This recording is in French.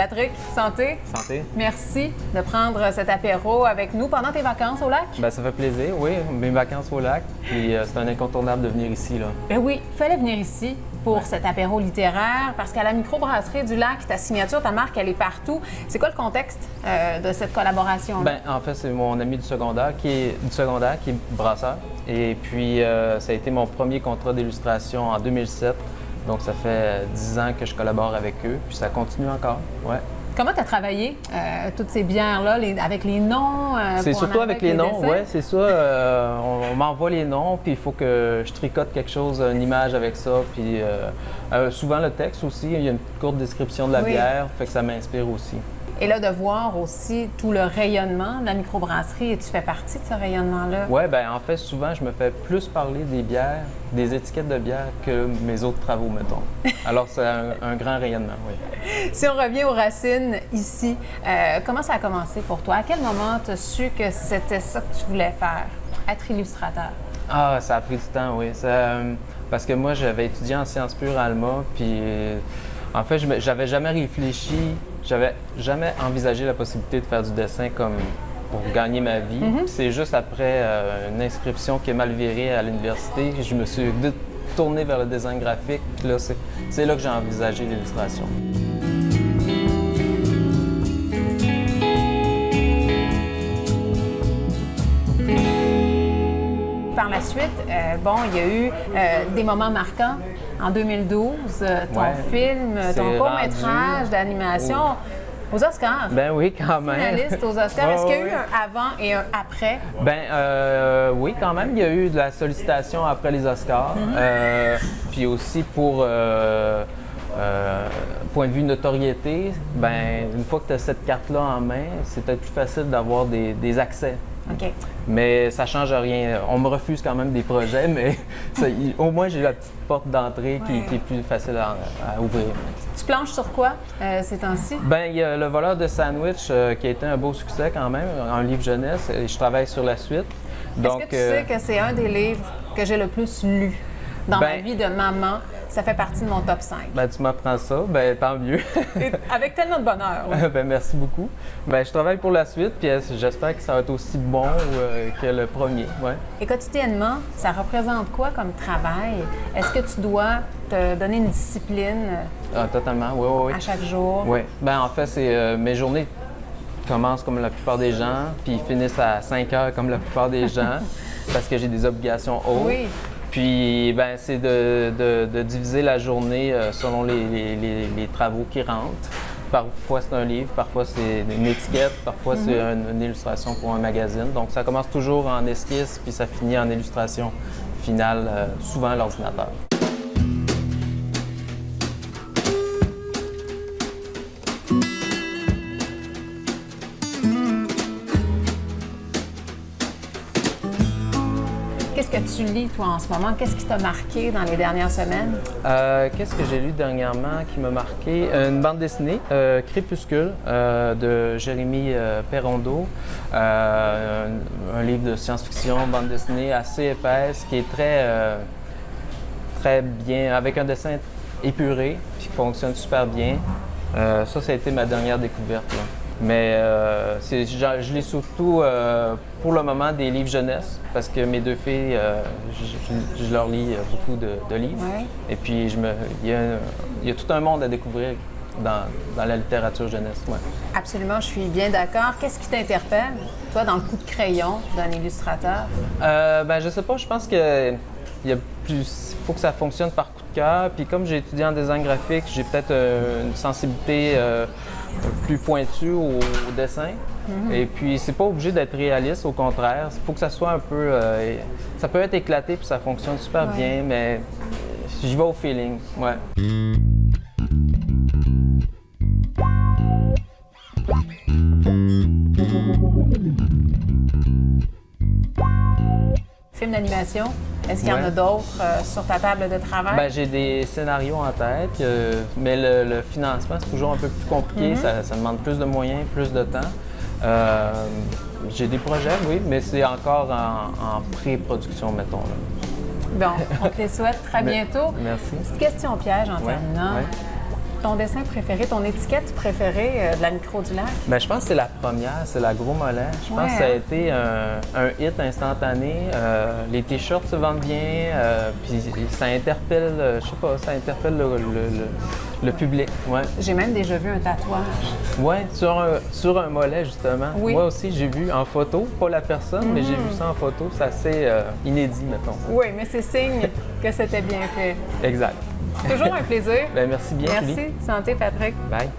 Patrick, santé. Santé. Merci de prendre cet apéro avec nous pendant tes vacances au lac. Ben, ça fait plaisir, oui, mes vacances au lac. Puis c'est un incontournable de venir ici, là. Ben oui, il fallait venir ici pour cet apéro littéraire parce qu'à la microbrasserie du lac, ta signature, ta marque, elle est partout. C'est quoi le contexte de cette collaboration-là? Ben, en fait, c'est mon ami du secondaire qui est brasseur. Et puis, ça a été mon premier contrat d'illustration en 2007. Donc, ça fait 10 ans que je collabore avec eux. Puis, ça continue encore, ouais. Comment tu as travaillé toutes ces bières-là, avec les noms? C'est surtout avec les noms, oui, c'est ça. On m'envoie les noms, puis il faut que je tricote quelque chose, une image avec ça. Puis souvent le texte aussi, il y a une courte description de la bière, fait que ça m'inspire aussi. Et là, de voir aussi tout le rayonnement de la microbrasserie, et tu fais partie de ce rayonnement-là? Oui, bien en fait, souvent, je me fais plus parler des bières, des étiquettes de bière que mes autres travaux, mettons. Alors, c'est un grand rayonnement, oui. Si on revient aux racines ici, comment ça a commencé pour toi? À quel moment tu as su que c'était ça que tu voulais faire, être illustrateur? Ah, ça a pris du temps, oui. Parce que moi, j'avais étudié en sciences pures à Alma, puis en fait, j'avais jamais réfléchi, j'avais jamais envisagé la possibilité de faire du dessin comme pour gagner ma vie. C'est juste après une inscription qui est mal virée à l'université que je me suis tourné vers le design graphique. Là, c'est là que j'ai envisagé l'illustration. Par la suite, il y a eu des moments marquants. En 2012, ton film, ton court-métrage d'animation aux Oscars. Ben oui, quand même. Finaliste aux Oscars. Est-ce qu'il y a eu un avant et un après? Oui, quand même. Il y a eu de la sollicitation après les Oscars. Puis aussi pour point de vue notoriété, une fois que tu as cette carte-là en main, c'est peut-être plus facile d'avoir des accès. OK. Mais ça ne change rien. On me refuse quand même des projets, mais au moins j'ai la petite porte d'entrée qui est plus facile à ouvrir. Tu planches sur quoi ces temps-ci? Il y a Le voleur de sandwich qui a été un beau succès quand même, un livre jeunesse, et je travaille sur la suite. Est-ce que tu sais que c'est un des livres que j'ai le plus lu dans ma vie de maman? Ça fait partie de mon top 5. Tu m'apprends ça, tant mieux. Avec tellement de bonheur. Oui. Merci beaucoup. Je travaille pour la suite, puis j'espère que ça va être aussi bon que le premier. Ouais. Et quotidiennement, ça représente quoi comme travail? Est-ce que tu dois te donner une discipline totalement, oui. À chaque jour? Oui. En fait, c'est mes journées commencent comme la plupart des gens, puis finissent à 5 heures comme la plupart des gens, parce que j'ai des obligations hautes. Oui. Puis, c'est de diviser la journée selon les travaux qui rentrent. Parfois, c'est un livre, parfois, c'est une étiquette, parfois, c'est une illustration pour un magazine. Donc, ça commence toujours en esquisse, puis ça finit en illustration finale, souvent à l'ordinateur. Qu'est-ce que tu lis, toi, en ce moment? Qu'est-ce qui t'a marqué dans les dernières semaines? Qu'est-ce que j'ai lu dernièrement qui m'a marqué? Une bande dessinée, Crépuscule, de Jérémy Perrondeau. Un livre de science-fiction, bande dessinée assez épaisse, qui est très bien, avec un dessin épuré, puis qui fonctionne super bien. Ça a été ma dernière découverte, là. Mais je lis surtout pour le moment des livres jeunesse parce que mes deux filles, je leur lis beaucoup de livres. Ouais. Et puis il y a tout un monde à découvrir dans la littérature jeunesse. Ouais. Absolument, je suis bien d'accord. Qu'est-ce qui t'interpelle, toi, dans le coup de crayon d'un illustrateur? Je sais pas, je pense que faut que ça fonctionne par coup de cœur. Puis comme j'ai étudié en design graphique, j'ai peut-être une sensibilité plus pointue au dessin. Et puis c'est pas obligé d'être réaliste, au contraire. Il faut que ça soit un peu... ça peut être éclaté puis ça fonctionne super bien, mais j'y vais au feeling. Ouais. Film d'animation, est-ce qu'il y en a d'autres sur ta table de travail? J'ai des scénarios en tête, mais le financement, c'est toujours un peu plus compliqué. Ça demande plus de moyens, plus de temps. J'ai des projets, oui, mais c'est encore en pré-production, mettons. Là. Bon, on te les souhaite très bientôt. Merci. Petite question piège en terminant. ton dessin préféré, ton étiquette préférée de la Micro du Lac? Bien, je pense que c'est la première, c'est la Gros Mollet. Je pense que ça a été un hit instantané. Les t-shirts se vendent bien, puis ça interpelle, je sais pas, ça interpelle le public. Ouais. J'ai même déjà vu un tatouage. Oui, sur un mollet, justement. Oui. Moi aussi, j'ai vu en photo, pas la personne, mais j'ai vu ça en photo. C'est assez inédit, mettons. Oui, mais c'est signe que c'était bien fait. Exact. Toujours un plaisir. Bien, merci bien, Merci. Julie. Santé, Patrick. Bye.